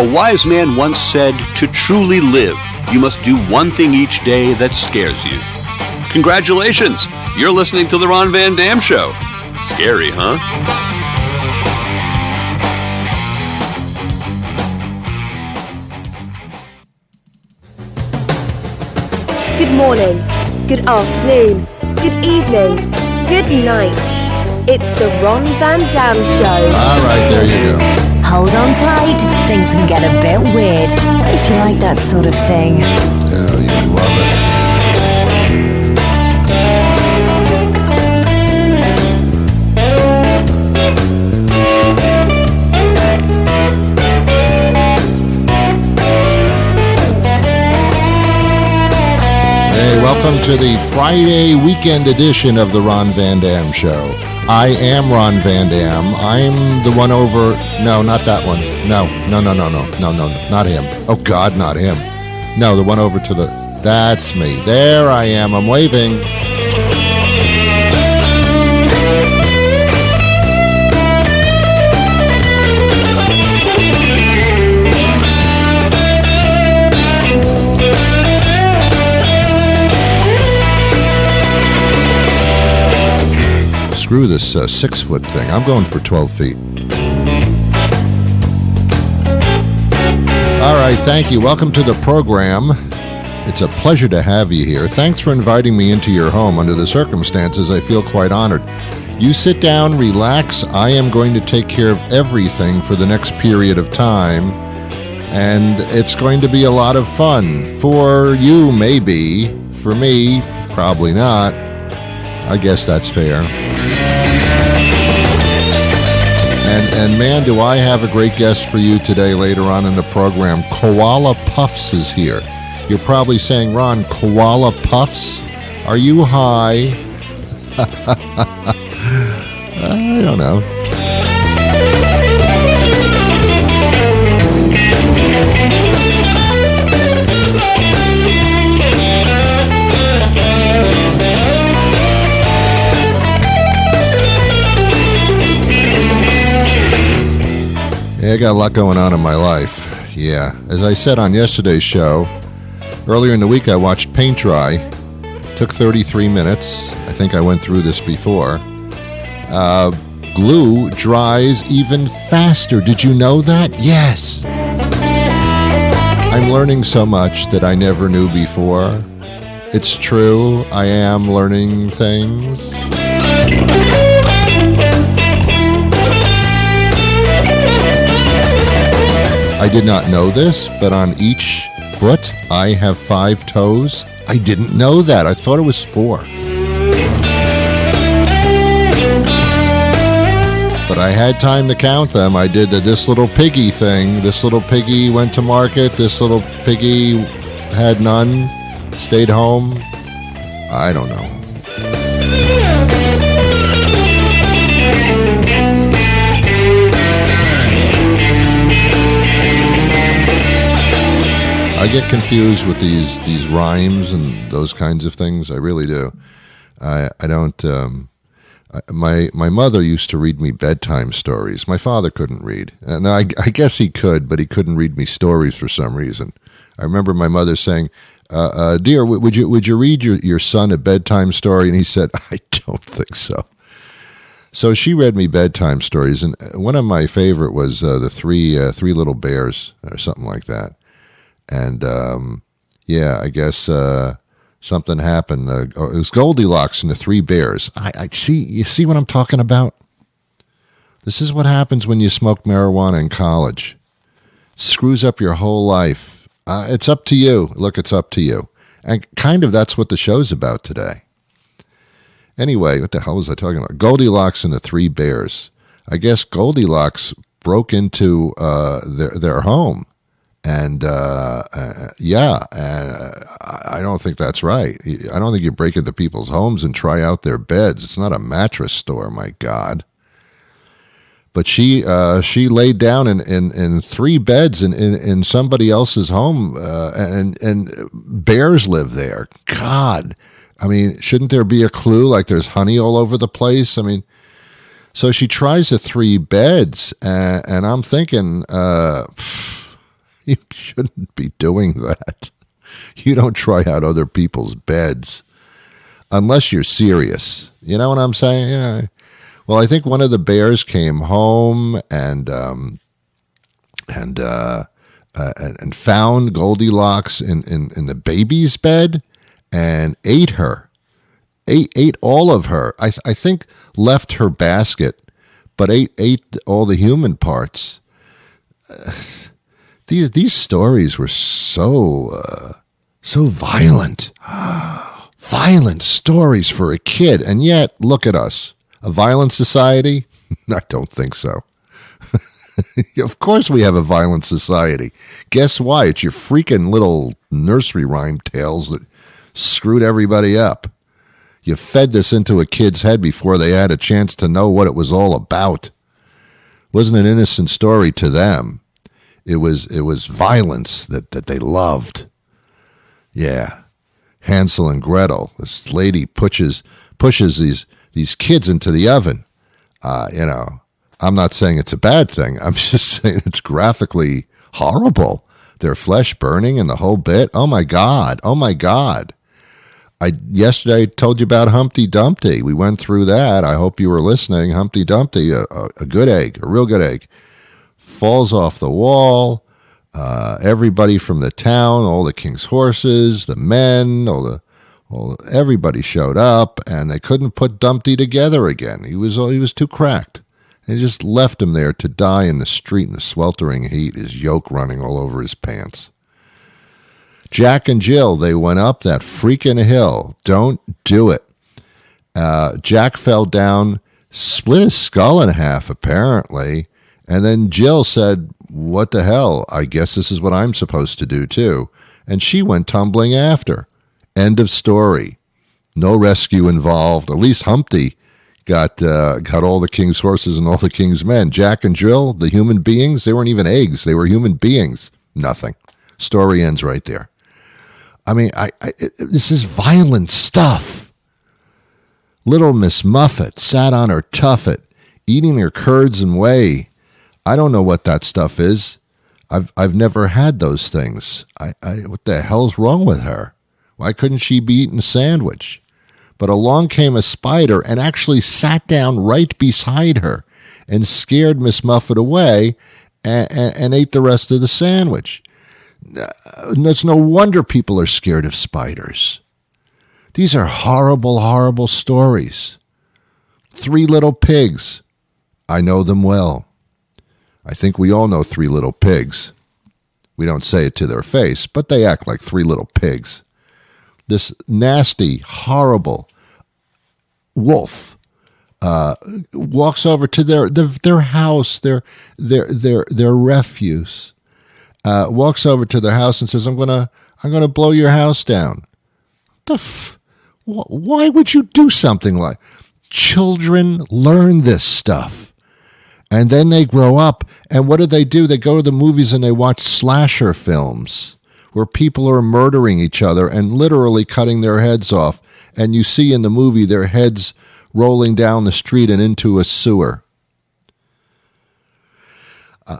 A wise man once said, to truly live, you must do one thing each day that scares you. Congratulations! You're listening to The Ron Van Dam Show. Scary, huh? Good morning, good afternoon, good evening, good night. It's the Ron Van Dam Show. All right, there you go. Hold on tight, things can get a bit weird, if you like that sort of thing. Oh, you love it. Welcome to the Friday weekend edition of the Ron Van Dam Show. I am Ron Van Dam. I'm the one over... No, not that one. No, not him. Oh, God, not him. No, the one over to the... That's me. There I am. I'm waving. Screw this 6-foot thing. I'm going for 12 feet. All right, thank you. Welcome to the program. It's a pleasure to have you here. Thanks for inviting me into your home. Under the circumstances, I feel quite honored. You sit down, relax. I am going to take care of everything for the next period of time, and it's going to be a lot of fun. For you, maybe. For me, probably not. I guess that's fair. And man, do I have a great guest for you today later on in the program. Koala Puffs is here. You're probably saying, Ron, Koala Puffs? Are you high? I don't know. Yeah, I got a lot going on in my life. Yeah. As I said on yesterday's show, earlier in the week I watched paint dry. Took 33 minutes. I think I went through this before. Glue dries even faster. Did you know that? Yes. I'm learning so much that I never knew before. It's true. I am learning things. I did not know this, but on each foot I have 5 toes. I didn't know that. I thought it was 4. But I had time to count them. I did this little piggy thing. This little piggy went to market. This little piggy had none, stayed home. I don't know. I get confused with these rhymes and those kinds of things. I really do. I don't. My mother used to read me bedtime stories. My father couldn't read, and I guess he could, but he couldn't read me stories for some reason. I remember my mother saying, "Dear, would you read your son a bedtime story?" And he said, "I don't think so." So she read me bedtime stories, and one of my favorite was the three little bears or something like that. And, yeah, I guess something happened. It was Goldilocks and the 3 bears. I see. You see what I'm talking about? This is what happens when you smoke marijuana in college. It screws up your whole life. It's up to you. Look, it's up to you. And kind of that's what the show's about today. Anyway, what the hell was I talking about? Goldilocks and the 3 bears. I guess Goldilocks broke into their home. And, I don't think that's right. I don't think you break into people's homes and try out their beds. It's not a mattress store, my God. But she laid down in 3 beds in somebody else's home, and bears live there. God, I mean, shouldn't there be a clue? Like there's honey all over the place. I mean, so she tries the 3 beds, and I'm thinking, You shouldn't be doing that. You don't try out other people's beds unless you're serious. You know what I'm saying? Yeah. Well, I think one of the bears came home and found Goldilocks in the baby's bed and ate her. Ate all of her. I think left her basket, but ate all the human parts. These stories were so violent. Violent stories for a kid, and yet look at us. A violent society? I don't think so. Of course we have a violent society. Guess why? It's your freaking little nursery rhyme tales that screwed everybody up. You fed this into a kid's head before they had a chance to know what it was all about. It wasn't an innocent story to them. It was violence that they loved. Yeah. Hansel and Gretel. This lady pushes these kids into the oven. I'm not saying it's a bad thing. I'm just saying it's graphically horrible. Their flesh burning and the whole bit. Oh my God. Oh my God. Yesterday I told you about Humpty Dumpty. We went through that. I hope you were listening. Humpty Dumpty, a good egg, a real good egg, falls off the wall. Everybody from the town, all the king's horses, the men, everybody showed up, and they couldn't put Dumpty together again. He was too cracked. They just left him there to die in the street in the sweltering heat, his yoke running all over his pants. Jack and Jill, they went up that freaking hill. Don't do it. Jack fell down, split his skull in half, apparently, and then Jill said, "What the hell? I guess this is what I'm supposed to do, too." And she went tumbling after. End of story. No rescue involved. At least Humpty got all the king's horses and all the king's men. Jack and Jill, the human beings, they weren't even eggs. They were human beings. Nothing. Story ends right there. I mean, this is violent stuff. Little Miss Muffet sat on her tuffet, eating her curds and whey. I don't know what that stuff is. I've never had those things. What the hell's wrong with her? Why couldn't she be eating a sandwich? But along came a spider and actually sat down right beside her and scared Miss Muffet away and ate the rest of the sandwich. It's no wonder people are scared of spiders. These are horrible, horrible stories. 3 Little Pigs. I know them well. I think we all know 3 Little Pigs. We don't say it to their face, but they act like 3 little pigs. This nasty, horrible wolf walks over to their house, their refuse. Walks over to their house and says, "I'm gonna blow your house down." Why would you do something like? Children learn this stuff, and then they grow up. And what do? They go to the movies and they watch slasher films where people are murdering each other and literally cutting their heads off. And you see in the movie their heads rolling down the street and into a sewer.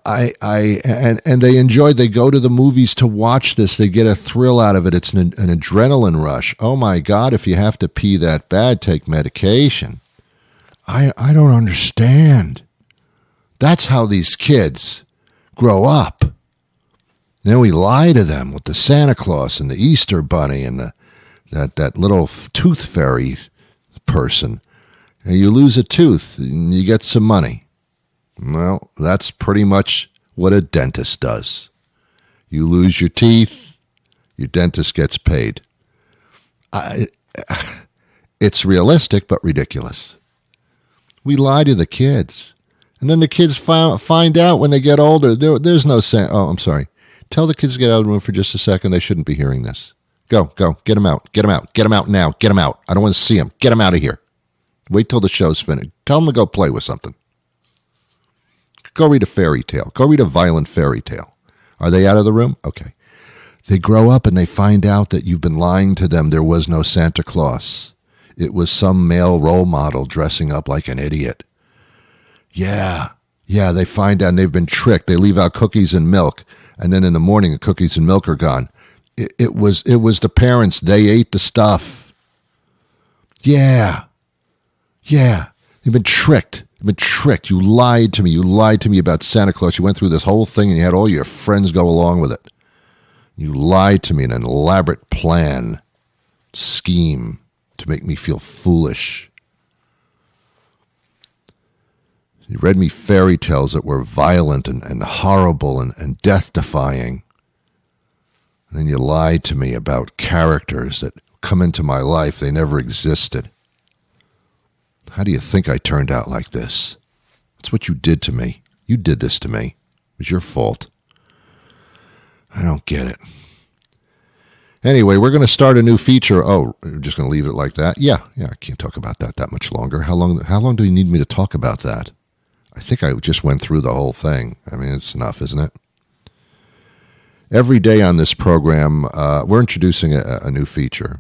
And they enjoy. They go to the movies to watch this. They get a thrill out of it. It's an adrenaline rush. Oh my God! If you have to pee that bad, take medication. I don't understand. That's how these kids grow up. Then we lie to them with the Santa Claus and the Easter Bunny and that little tooth fairy person. And you lose a tooth and you get some money. Well, that's pretty much what a dentist does. You lose your teeth, your dentist gets paid. It's realistic, but ridiculous. We lie to the kids. And then the kids find out when they get older. There's no saying, "Oh, I'm sorry. Tell the kids to get out of the room for just a second. They shouldn't be hearing this. Go. Get them out. Get them out. Get them out now. Get them out. I don't want to see them. Get them out of here. Wait till the show's finished. Tell them to go play with something. Go read a fairy tale. Go read a violent fairy tale." Are they out of the room? Okay. They grow up and they find out that you've been lying to them. There was no Santa Claus. It was some male role model dressing up like an idiot. Yeah, they find out and they've been tricked. They leave out cookies and milk, And then in the morning, the cookies and milk are gone. It was the parents. They ate the stuff. Yeah. You've been tricked. You lied to me. You lied to me about Santa Claus. You went through this whole thing and you had all your friends go along with it. You lied to me in an elaborate plan, scheme to make me feel foolish. You read me fairy tales that were violent and horrible and death-defying. And then you lied to me about characters that come into my life. They never existed. How do you think I turned out like this? That's what you did to me. You did this to me. It was your fault. I don't get it. Anyway, we're going to start a new feature. Oh, we're just going to leave it like that? Yeah, I can't talk about that much longer. How long do you need me to talk about that? I think I just went through the whole thing. I mean, it's enough, isn't it? Every day on this program, we're introducing a new feature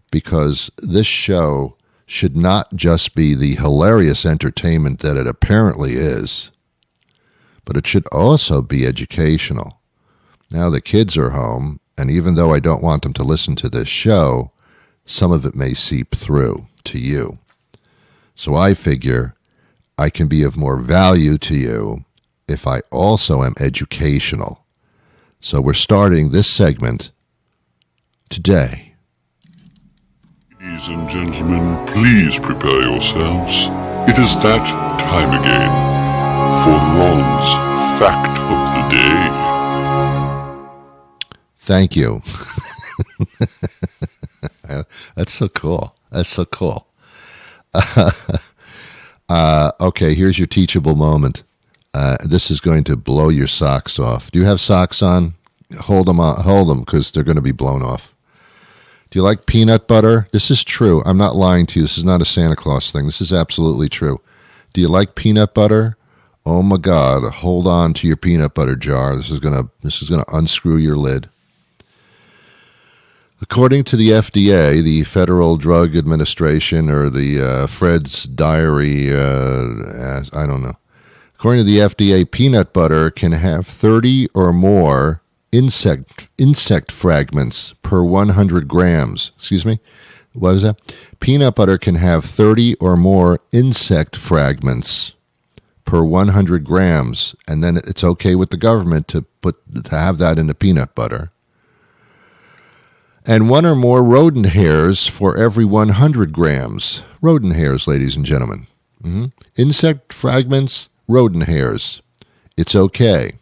because this show should not just be the hilarious entertainment that it apparently is, but it should also be educational. Now the kids are home, and even though I don't want them to listen to this show, some of it may seep through to you. So I figure I can be of more value to you if I also am educational. So we're starting this segment today. Ladies and gentlemen, please prepare yourselves. It is that time again for Ron's Fact of the Day. Thank you. That's so cool. Okay, here's your teachable moment. This is going to blow your socks off. Do you have socks on? Hold them because they're going to be blown off. Do you like peanut butter? This is true. I'm not lying to you. This is not a Santa Claus thing. This is absolutely true. Do you like peanut butter? Oh my God! Hold on to your peanut butter jar. This is gonna unscrew your lid. According to the FDA, the Federal Drug Administration, or the Fred's Diary, I don't know. According to the FDA, peanut butter can have 30 or more insect fragments per 100 grams. Excuse me? What was that? Peanut butter can have 30 or more insect fragments per 100 grams, and then it's okay with the government to have that in the peanut butter. And 1 or more rodent hairs for every 100 grams. Rodent hairs, ladies and gentlemen. Insect fragments, rodent hairs. It's okay.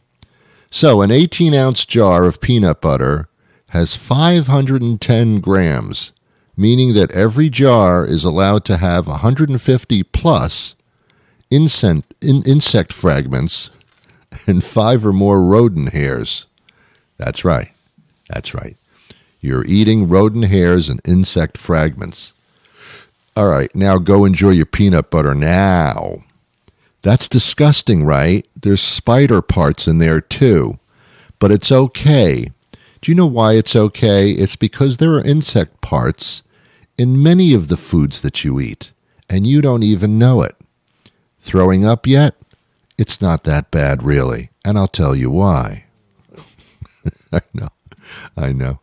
So an 18-ounce jar of peanut butter has 510 grams, meaning that every jar is allowed to have 150 plus insect fragments and 5 or more rodent hairs. That's right. You're eating rodent hairs and insect fragments. All right, now go enjoy your peanut butter now. That's disgusting, right? There's spider parts in there too. But it's okay. Do you know why it's okay? It's because there are insect parts in many of the foods that you eat, and you don't even know it. Throwing up yet? It's not that bad, really, and I'll tell you why. I know.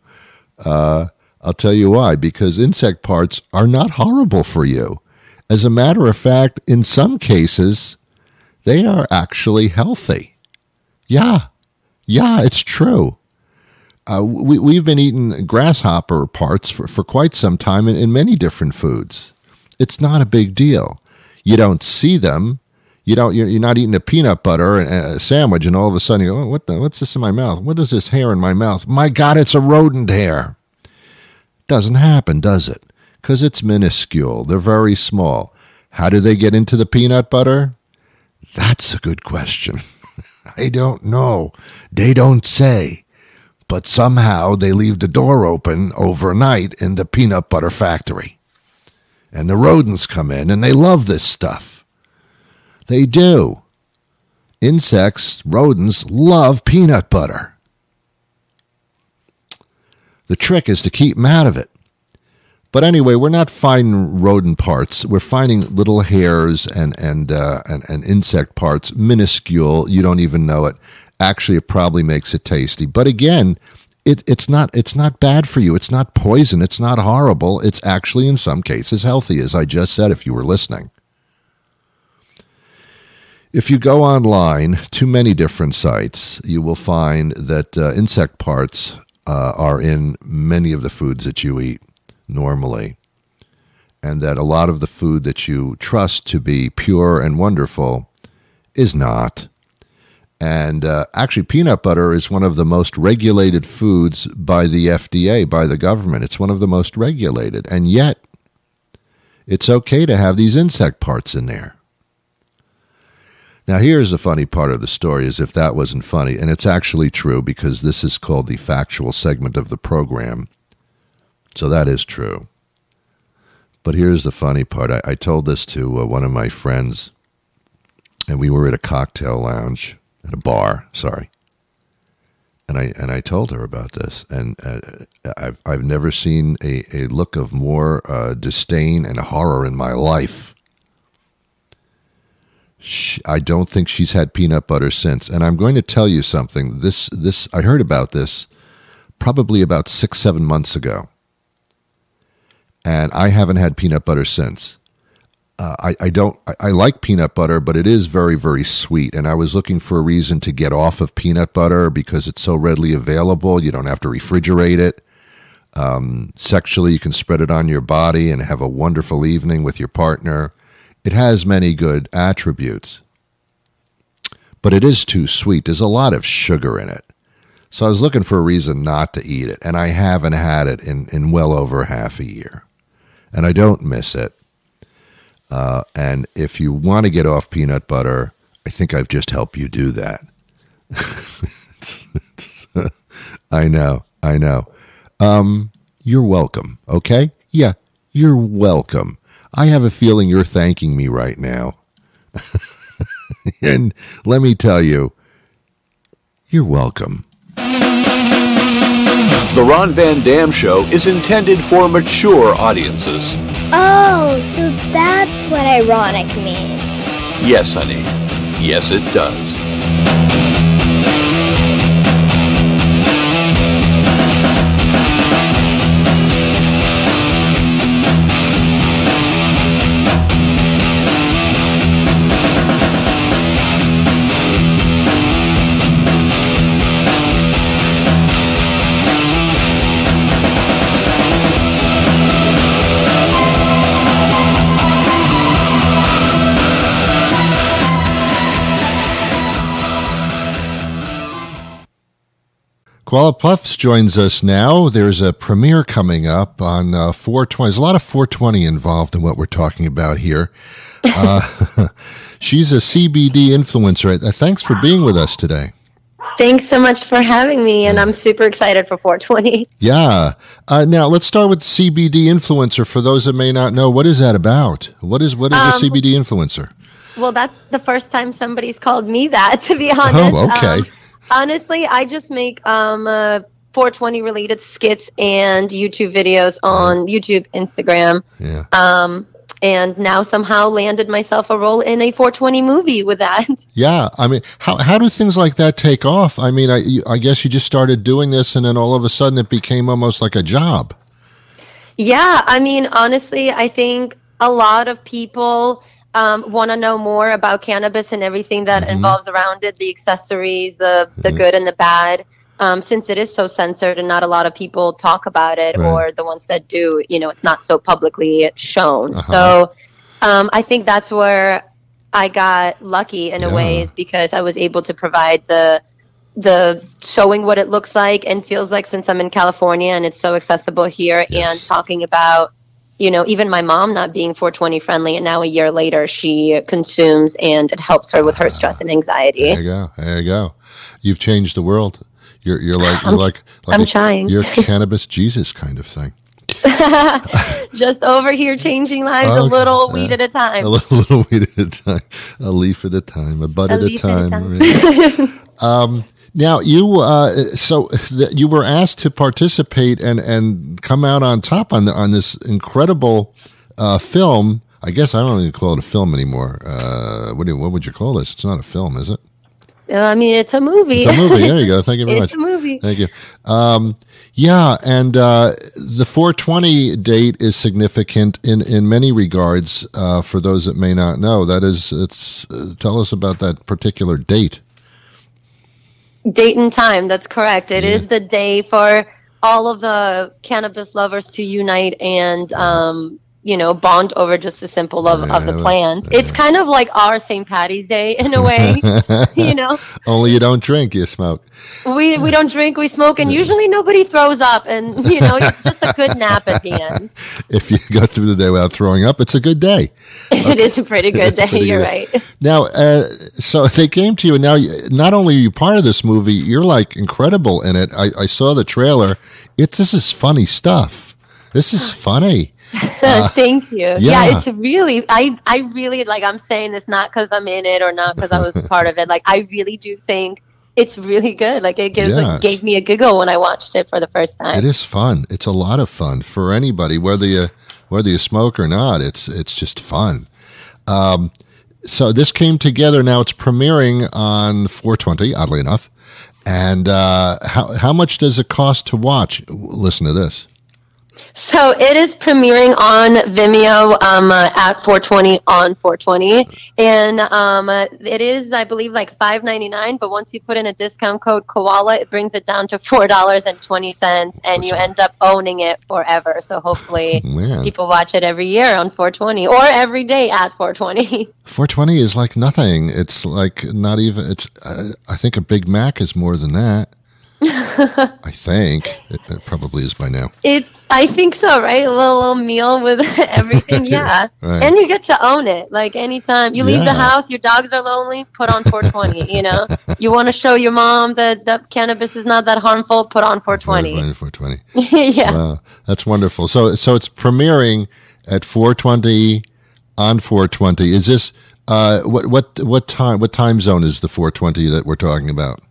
I'll tell you why, because insect parts are not horrible for you. As a matter of fact, in some cases, they are actually healthy. Yeah, it's true. We've been eating grasshopper parts for quite some time in many different foods. It's not a big deal. You don't see them. You're not eating a peanut butter and a sandwich, and all of a sudden you go, oh, what's this in my mouth? What is this hair in my mouth? My God, it's a rodent hair. Doesn't happen, does it? Because it's minuscule. They're very small. How do they get into the peanut butter? That's a good question. I don't know. They don't say. But somehow they leave the door open overnight in the peanut butter factory. And the rodents come in, and they love this stuff. They do. Insects, rodents, love peanut butter. The trick is to keep them out of it. But anyway, we're not finding rodent parts. We're finding little hairs and insect parts, minuscule. You don't even know it. Actually, it probably makes it tasty. But again, it's not bad for you. It's not poison. It's not horrible. It's actually, in some cases, healthy, as I just said, if you were listening. If you go online to many different sites, you will find that insect parts are in many of the foods that you eat normally, and that a lot of the food that you trust to be pure and wonderful is not. And actually, peanut butter is one of the most regulated foods by the FDA, by the government. It's one of the most regulated, and yet it's okay to have these insect parts in there. Now, here's the funny part of the story, as if that wasn't funny, and it's actually true because this is called the factual segment of the program, so that is true. But here's the funny part. I told this to one of my friends, and we were at a cocktail lounge, at a bar, sorry, and I told her about this, and I've never seen a look of more disdain and horror in my life. I don't think she's had peanut butter since. And I'm going to tell you something. This I heard about this probably about 6-7 months ago. And I haven't had peanut butter since. I like peanut butter, but it is very, very sweet. And I was looking for a reason to get off of peanut butter because it's so readily available. You don't have to refrigerate it. Sexually, you can spread it on your body and have a wonderful evening with your partner. It has many good attributes, but it is too sweet. There's a lot of sugar in it. So I was looking for a reason not to eat it, and I haven't had it in well over half a year, and I don't miss it. And if you want to get off peanut butter, I think I've just helped you do that. I know. You're welcome, okay? Yeah, you're welcome. I have a feeling you're thanking me right now. And let me tell you, you're welcome. The Ron Van Dam Show is intended for mature audiences. Oh, so that's what ironic means. Yes, honey. Yes, it does. Koala Puffs joins us now. There's a premiere coming up on 420. There's a lot of 420 involved in what we're talking about here. She's a CBD influencer. Thanks for being with us today. Thanks so much for having me, and I'm super excited for 420. Yeah. Now, let's start with CBD influencer. For those that may not know, what is that about? What is a CBD influencer? Well, that's the first time somebody's called me that, to be honest. Oh, okay. Honestly, I just make 420 related skits and YouTube videos on YouTube, Instagram. Yeah. And now somehow landed myself a role in a 420 movie with that. Yeah. I mean, how do things like that take off? I mean, I guess you just started doing this and then all of a sudden it became almost like a job. Yeah. I mean, honestly, I think a lot of people want to know more about cannabis and everything that involves around it, the accessories, the good and the bad, since it is so censored and not a lot of people talk about it, or the ones that do, it's not so publicly shown. So I think that's where I got lucky in a way, is because I was able to provide the showing what it looks like and feels like, since I'm in California and it's so accessible here, and talking about, even my mom not being 420 friendly, and now a year later she consumes and it helps her with her stress and anxiety. There you go. You've changed the world. You're like I'm trying. You're cannabis Jesus kind of thing. Just over here changing lives a little weed at a time. A little weed at a time. A leaf at a time. A bud at a time. Now, you you were asked to participate and come out on top on this incredible film. I guess I don't even call it a film anymore. What would you call this? It's not a film, is it? I mean, it's a movie. It's a movie. There you go. Thank you very much. It's a movie. Thank you. Yeah, and the 420 date is significant in many regards. For those that may not know, that is, tell us about that particular date. Date and time. That's correct. It is the day for all of the cannabis lovers to unite and bond over just a simple love of the plant. It's kind of like our St. Patty's Day in a way, Only you don't drink, you smoke. We don't drink, we smoke, and usually nobody throws up, and it's just a good nap at the end. If you go through the day without throwing up, it's a good day. It is a pretty good day. You're right. Now, so they came to you, and now not only are you part of this movie, you're like incredible in it. I saw the trailer. This is funny stuff. This is funny. Thank you. Yeah, it's really, I really, like, I'm saying this not because I'm in it or not because I was part of it. Like, I really do think it's really good. Like, it gave me a giggle when I watched it for the first time. It is fun. It's a lot of fun for anybody, whether you smoke or not. It's just fun. So this came together. Now it's premiering on 420, oddly enough. And how much does it cost to watch? Listen to this. So it is premiering on Vimeo at 420 on 420, and it is, I believe, like $5.99. But once you put in a discount code Koala, it brings it down to $4.20, and you end up owning it forever. So hopefully, people watch it every year on 420 or every day at 420. 420 is like nothing. It's like not even. It's I think a Big Mac is more than that. I think it probably is by now. I think so, right? A little meal with everything, yeah. Right. And you get to own it. Like, anytime you leave the house, your dogs are lonely, put on 420, You want to show your mom that cannabis is not that harmful, put on 420. 420. Yeah. Wow, that's wonderful. So it's premiering at 420 on 420. Is this what time zone is the 420 that we're talking about?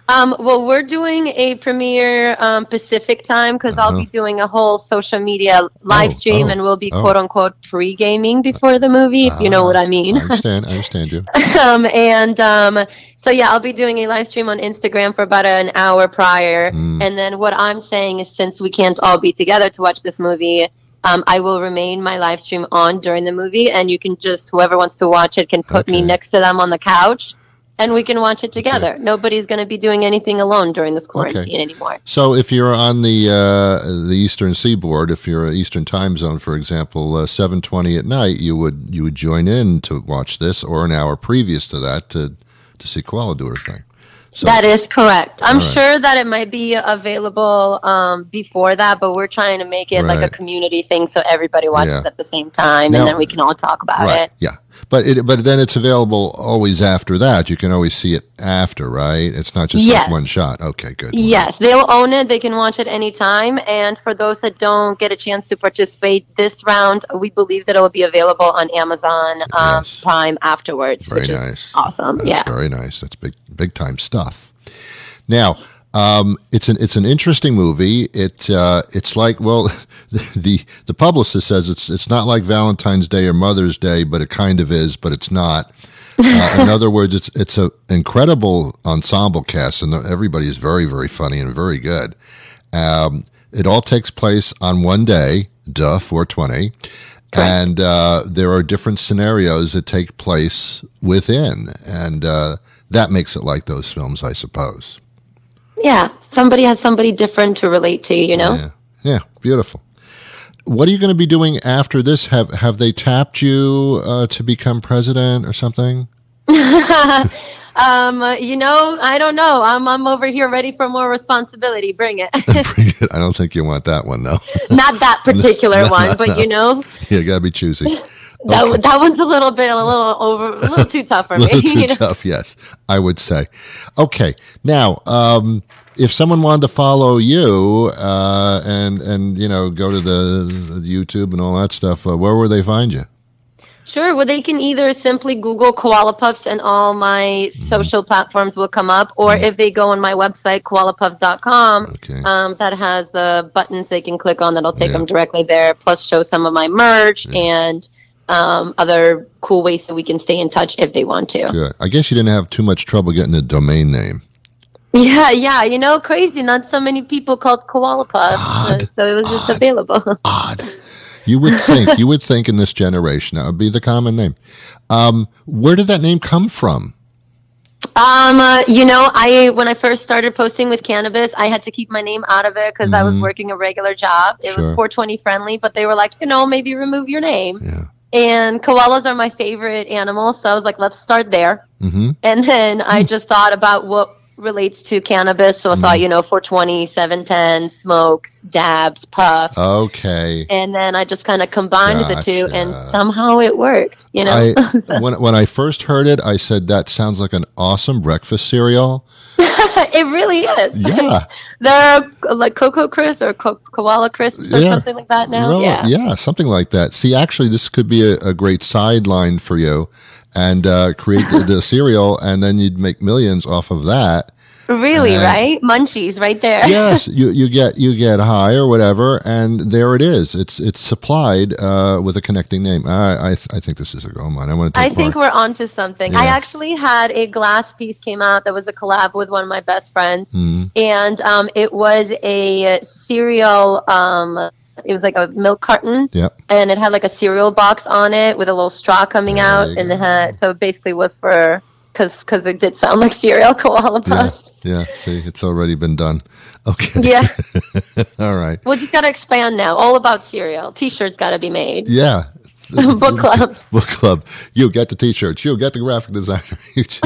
Well, we're doing a premiere Pacific time because I'll be doing a whole social media live stream, and we'll be quote unquote pre-gaming before the movie, if you know what I mean. I understand you. So yeah, I'll be doing a live stream on Instagram for about an hour prior, and then what I'm saying is, since we can't all be together to watch this movie, I will remain my live stream on during the movie, and you can just, whoever wants to watch it can put me next to them on the couch. And we can watch it together. Okay. Nobody's going to be doing anything alone during this quarantine anymore. So if you're on the Eastern Seaboard, if you're Eastern Time Zone, for example, 7:20 at night, you would join in to watch this, or an hour previous to that to see Koala do her thing. So, that is correct. I'm sure that it might be available before that, but we're trying to make it like a community thing so everybody watches at the same time, and then we can all talk about it. Yeah. But then it's available always after that. You can always see it after, right? It's not just like one shot. Okay, good. Yes, they'll own it. They can watch it anytime. And for those that don't get a chance to participate this round, we believe that it will be available on Amazon Prime afterwards, which is awesome. That's very nice. That's big time stuff. Now, it's an interesting movie. It's like, well, the publicist says it's not like Valentine's Day or Mother's Day, but it kind of is, but it's not. In other words, it's an incredible ensemble cast, and everybody is very, very funny and very good. It all takes place on one day, 420, and there are different scenarios that take place within, and that makes it like those films, I suppose. Yeah, somebody has somebody different to relate to, Yeah, beautiful. What are you going to be doing after this? Have they tapped you to become president or something? I don't know. I'm over here ready for more responsibility. Bring it. Bring it. I don't think you want that one, though. Not that particular one, but Yeah, you got to be choosy. That one's a little too tough for me. A little too tough, yes, I would say. Okay, now, if someone wanted to follow you and go to the YouTube and all that stuff, where would they find you? Sure. Well, they can either simply Google Koala Puffs and all my social platforms will come up, or if they go on my website, koalapuffs.com, that has the buttons they can click on that'll take them directly there, plus show some of my merch and other cool ways that we can stay in touch if they want to. Good. I guess you didn't have too much trouble getting a domain name. Yeah, crazy. Not so many people called Koala Puffs, so it was just available. Odd. You would think in this generation that would be the common name. Where did that name come from? When I first started posting with cannabis, I had to keep my name out of it because I was working a regular job. It was 420 friendly, but they were like, maybe remove your name. Yeah. And koalas are my favorite animal, so I was like, let's start there. Mm-hmm. And then I just thought about what relates to cannabis, so I thought 420, 710, smokes, dabs, puffs. Okay. And then I just kind of combined the two, and somehow it worked. When I first heard it, I said that sounds like an awesome breakfast cereal. It really is. Yeah. They're like Cocoa Crisp or Koala Crisps or something like that now. Really? Yeah, something like that. See, actually, this could be a great sideline for you, and create the cereal, and then you'd make millions off of that. Really, right? Munchies right there. Yes, you get high or whatever, and there it is. It's supplied with a connecting name. I think this is a gold mine. I think we're onto something. Yeah. I actually had a glass piece came out that was a collab with one of my best friends, and it was a cereal. It was like a milk carton, and it had like a cereal box on it with a little straw coming out, and it had, so it basically was for, because it did sound like cereal, Koala Puffs. Yeah, see, it's already been done. Okay. Yeah. All right. Well, just got to expand now. All about cereal. T-shirts got to be made. Yeah. Book club. Book club. You get the T-shirts. You get the graphic designer. Let's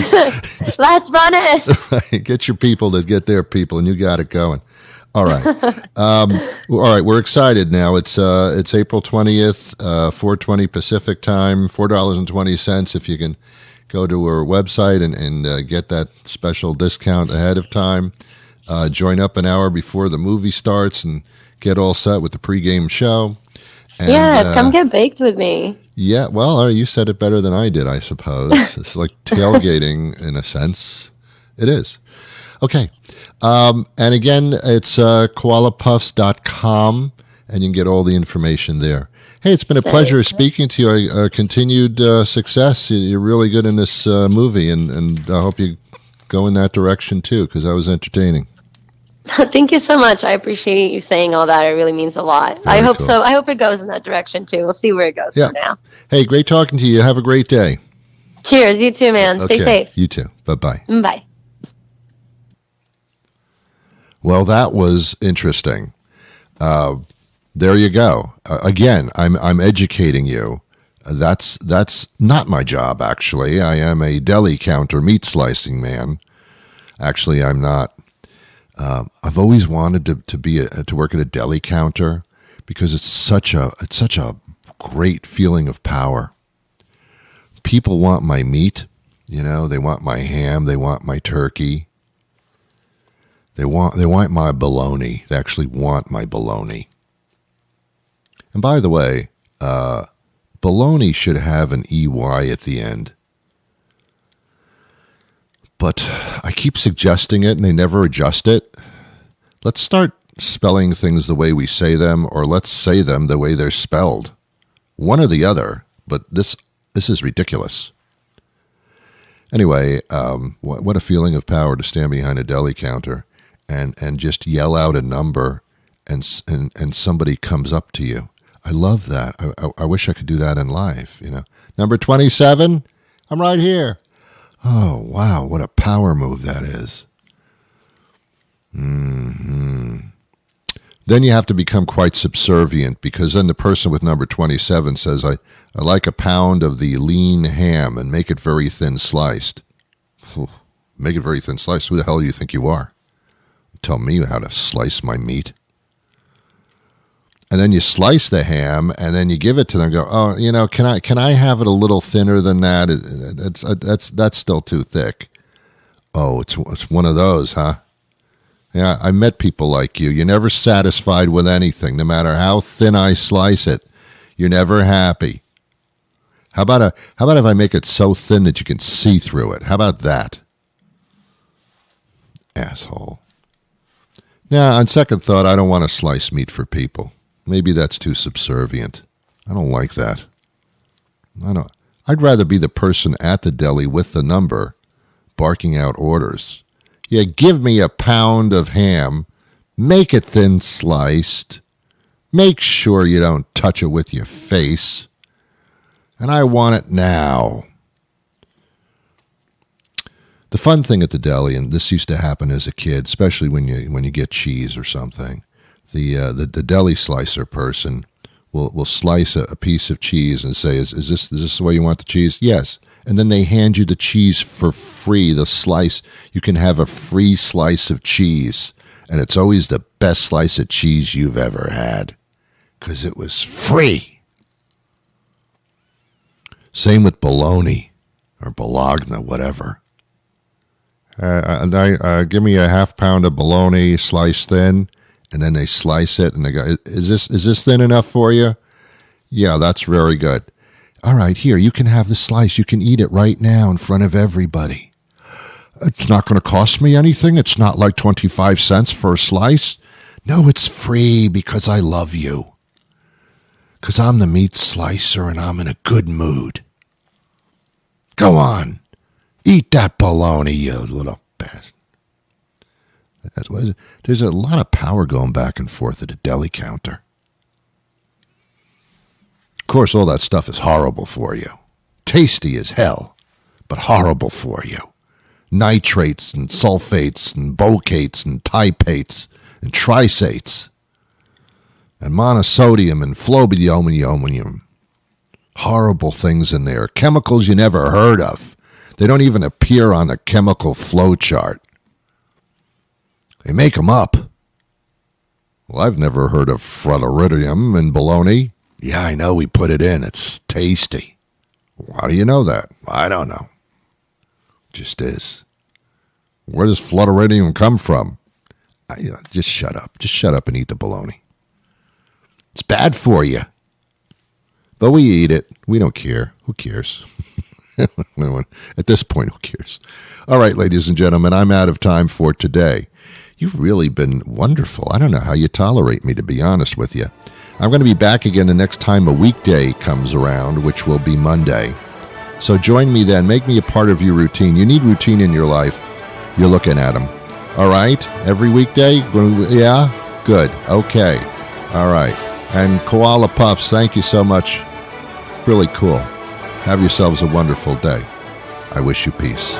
run it. Right. Get your people to get their people, and you got it going. All right. All right. We're excited now. It's April 20th, 4:20 Pacific time, $4.20 if you can go to our website and get that special discount ahead of time. Join up an hour before the movie starts and get all set with the pregame show. And, come get baked with me. Yeah, well, you said it better than I did, I suppose. It's like tailgating in a sense. It is. Okay. And again, it's koalapuffs.com, and you can get all the information there. Hey, it's been a pleasure speaking to you. Continued success. You're really good in this movie, and I hope you go in that direction, too, because that was entertaining. Thank you so much. I appreciate you saying all that. It really means a lot. I hope so. I hope it goes in that direction, too. We'll see where it goes for now. Hey, great talking to you. Have a great day. Cheers. You too, man. Stay safe. You too. Bye-bye. Bye. Well, that was interesting. There you go. Again, I'm educating you. That's not my job, actually. I am a deli counter meat slicing man. Actually, I'm not. I've always wanted to work at a deli counter because it's such a great feeling of power. People want my meat, they want my ham, they want my turkey. They want my bologna. They actually want my bologna. And by the way, bologna should have an EY at the end. But I keep suggesting it and they never adjust it. Let's start spelling things the way we say them, or let's say them the way they're spelled. One or the other, but this is ridiculous. Anyway, what a feeling of power to stand behind a deli counter and just yell out a number and somebody comes up to you. I love that. I wish I could do that in life, Number 27, I'm right here. Oh, wow, what a power move that is. Mm-hmm. Then you have to become quite subservient, because then the person with number 27 says, I like a pound of the lean ham and make it very thin sliced. Make it very thin sliced? Who the hell do you think you are? Tell me how to slice my meat. And then you slice the ham, and then you give it to them. And go, oh, can I have it a little thinner than that? That's still too thick. Oh, it's one of those, huh? Yeah, I met people like you. You're never satisfied with anything, no matter how thin I slice it. You're never happy. How about if I make it so thin that you can see through it? How about that? Asshole. Now, on second thought, I don't want to slice meat for people. Maybe that's too subservient. I don't like that. I'd rather be the person at the deli with the number, barking out orders. Yeah, give me a pound of ham. Make it thin sliced. Make sure you don't touch it with your face. And I want it now. The fun thing at the deli, and this used to happen as a kid, especially when you get cheese or something, the deli slicer person will slice a piece of cheese and say, is this the way you want the cheese? Yes. And then they hand you the cheese for free, the slice. You can have a free slice of cheese. And it's always the best slice of cheese you've ever had, because it was free. Same with bologna or bologna, whatever. Give me a half pound of bologna sliced thin, and then they slice it, and they go, is this thin enough for you? Yeah, that's very good. All right, here, you can have the slice. You can eat it right now in front of everybody. It's not going to cost me anything. It's not like 25 cents for a slice. No, it's free because I love you. Because I'm the meat slicer and I'm in a good mood. Go on. Eat that bologna, you little bastard. There's a lot of power going back and forth at a deli counter. Of course, all that stuff is horrible for you. Tasty as hell, but horrible for you. Nitrates and sulfates and bocates and tipates and trisates and monosodium and flobidium. Horrible things in there. Chemicals you never heard of. They don't even appear on the chemical flow chart. They make them up. Well, I've never heard of floridium in bologna. Yeah, I know we put it in. It's tasty. How do you know that? I don't know. Just is. Where does floridium come from? Just shut up. Just shut up and eat the bologna. It's bad for you. But we eat it. We don't care. Who cares? At this point, who cares? All right, ladies and gentlemen, I'm out of time for today. You've really been wonderful. I don't know how you tolerate me, to be honest with you. I'm going to be back again the next time a weekday comes around, which will be Monday. So join me then. Make me a part of your routine. You need routine in your life. You're looking at them. All right? Every weekday? Yeah? Good. Okay. All right. And Koala Puffs, thank you so much. Really cool. Have yourselves a wonderful day. I wish you peace.